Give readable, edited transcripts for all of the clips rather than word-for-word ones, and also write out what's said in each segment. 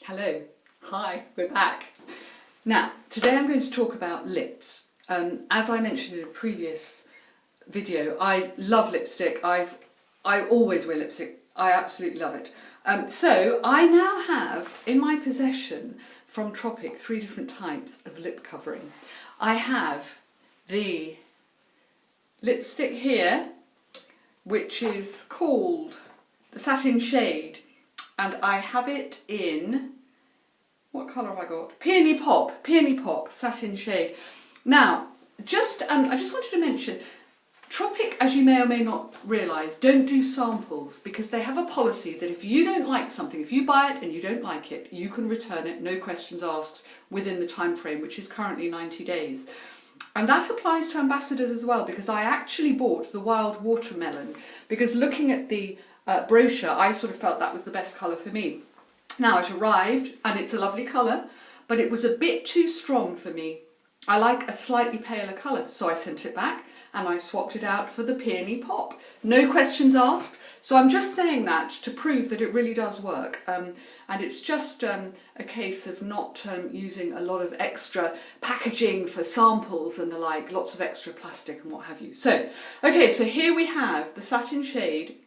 Hello, hi, we're back. Now, today I'm going to talk about lips. As I mentioned in a previous video, I love lipstick. I always wear lipstick. I absolutely love it. So I now have in my possession from Tropic 3 different types of lip covering. I have the lipstick here, which is called the Satin Shade, and I have it in, what colour have I got? Peony Pop Satin Shade. Now, I just wanted to mention, Tropic, as you may or may not realise, don't do samples because they have a policy that if you don't like something, if you buy it and you don't like it, you can return it, no questions asked, within the time frame, which is currently 90 days. And that applies to ambassadors as well, because I actually bought the Wild Watermelon because looking at the brochure, I sort of felt that was the best colour for me. Now it arrived and it's a lovely colour, but it was a bit too strong for me. I like a slightly paler colour, so I sent it back and I swapped it out for the Peony Pop. No questions asked. So I'm just saying that to prove that it really does work. And it's just a case of not using a lot of extra packaging for samples and the like, lots of extra plastic and what have you. So, okay, so here we have the Satin Shade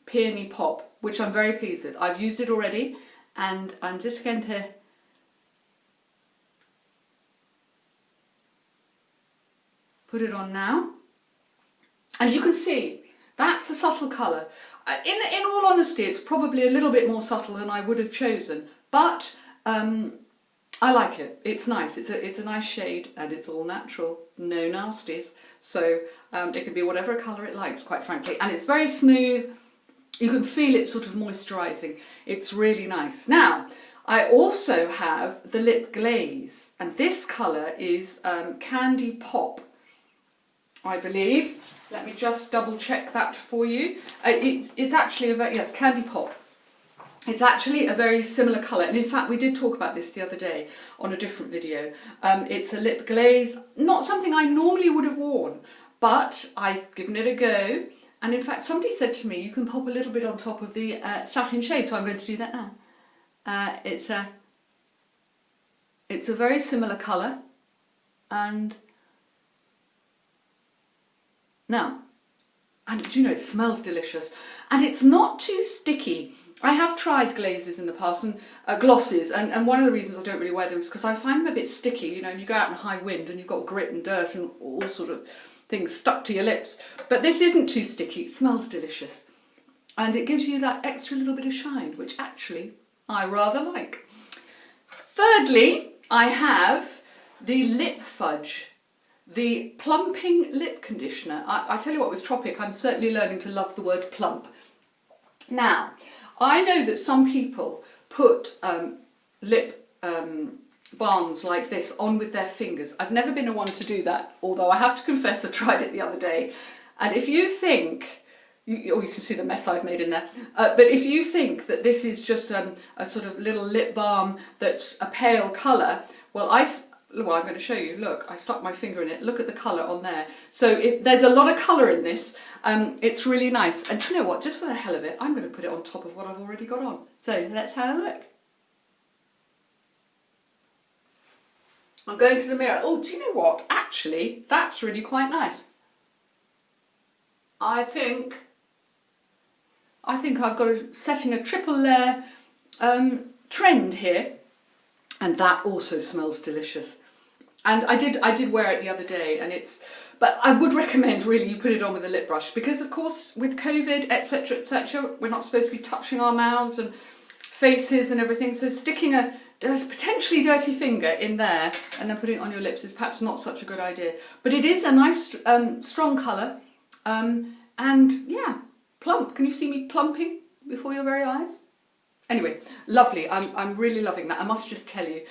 Peony Pop, which I'm very pleased with. I've used it already and I'm just going to put it on now. And you can see, that's a subtle colour. In all honesty, it's probably a little bit more subtle than I would have chosen, but I like it. It's nice. It's a nice shade and it's all natural, no nasties. So it can be whatever colour it likes, quite frankly. And it's very smooth. You can feel it sort of moisturising. It's really nice. Now, I also have the lip glaze, and this colour is Candy Pop, I believe. Let me just double check that for you. It's actually yes, Candy Pop. It's actually a very similar colour, and in fact we did talk about this the other day on a different video. It's a lip glaze, not something I normally would have worn, but I've given it a go. And in fact, somebody said to me, you can pop a little bit on top of the Satin Shade, so I'm going to do that now. It's a very similar colour, and now, and you know, it smells delicious, and it's not too sticky. I have tried glazes in the past, and glosses, and one of the reasons I don't really wear them is because I find them a bit sticky, you know, and you go out in a high wind and you've got grit and dirt and all sort of things stuck to your lips. But this isn't too sticky, it smells delicious. And it gives you that extra little bit of shine, which actually I rather like. Thirdly, I have the Lip Fudge, the plumping lip conditioner. I tell you what, with Tropic, I'm certainly learning to love the word plump. Now, I know that some people put lip balms like this on with their fingers. I've never been one to do that, although I have to confess I tried it the other day. And if you think, or you can see the mess I've made in there, but if you think that this is just a sort of little lip balm that's a pale colour, well, I'm going to show you. Look, I stuck my finger in it. Look at the colour on there. So there's a lot of colour in this. It's really nice. And do you know what? Just for the hell of it, I'm going to put it on top of what I've already got on. So let's have a look. I'm going to the mirror. Oh, do you know what? Actually, that's really quite nice. I think I've got setting a triple layer trend here, and that also smells delicious. And I did wear it the other day, and but I would recommend really you put it on with a lip brush, because of course with COVID, etc., we're not supposed to be touching our mouths and faces and everything. So sticking a potentially dirty finger in there and then putting it on your lips is perhaps not such a good idea. But it is a nice strong colour, and yeah, plump. Can you see me plumping before your very eyes? Anyway, lovely. I'm really loving that. I must just tell you,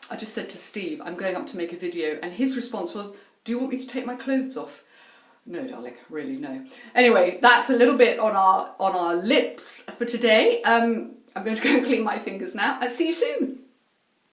I just said to Steve, I'm going up to make a video, and his response was, do you want me to take my clothes off? No, darling, really no. Anyway, that's a little bit on our lips for today. I'm going to go and clean my fingers now. I'll see you soon.